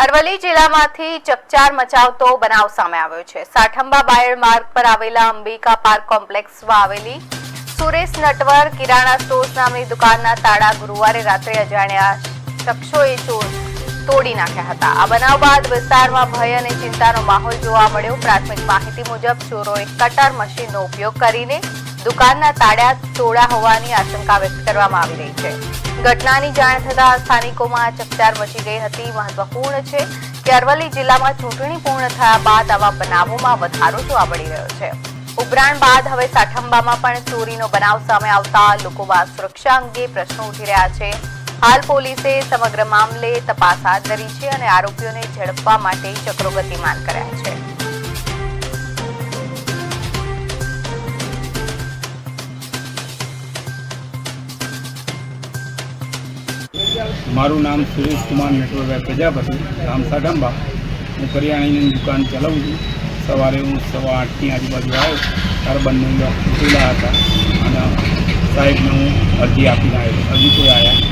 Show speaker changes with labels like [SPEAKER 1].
[SPEAKER 1] અરવલ્લી જિલ્લામાંથી ચકચાર મચાવતો બનાવ સામે આવ્યો છે। સાઠંબા બાયડ માર્ગ પર આવેલા અંબિકા પાર્ક કોમ્પ્લેક્સમાં આવેલી સુરેશ નટવર કિરાણા સ્ટોર્સ નામની દુકાનના તાળા ગુરુવારે રાત્રે અજાણ્યા શખ્સોએ તોડી નાખ્યા હતા। આ બનાવ બાદ વિસ્તારમાં ભય અને ચિંતાનો માહોલ જોવા મળ્યો। પ્રાથમિક માહિતી મુજબ ચોરોએ કટર મશીનનો ઉપયોગ કરીને દુકાનના તાળા તોડ્યા હોવાની આશંકા વ્યક્ત કરવામાં આવી રહી છે। ઘટનાની જાણ થતાં સ્થાનિકોમાં ચકચાર મચી ગઈ હતી। મહત્વપૂર્ણ છે કે અરવલ્લી જિલ્લામાં ચૂંટણી પૂર્ણ થયા બાદ આવા બનાવોમાં વધારો જોવા મળી રહ્યો છે। ઉભરાણ બાદ હવે સાઠંબામાં પણ ચોરીનો બનાવ સામે આવતા લોકોમાં સુરક્ષા અંગે પ્રશ્નો ઉઠી રહ્યા છે। હાલ પોલીસે સમગ્ર મામલે તપાસ હાથ ધરી છે અને આરોપીઓને ઝડપવા માટે ચક્રો ગતિમાન કર્યા છે।
[SPEAKER 2] મારું નામ સુરેશ કુમાર નટવરભાઈ પ્રજાપતિ, ગામ સાઠંબા। હું કરિયાણાની દુકાન ચલાવું છું। સવારે હું 8:15ની આજુબાજુ આવ્યો ત્યારે બંને તૂટેલા હતા અને સાહેબને હું અરજી આપીને આવ્યો। હજી કોઈ આવ્યા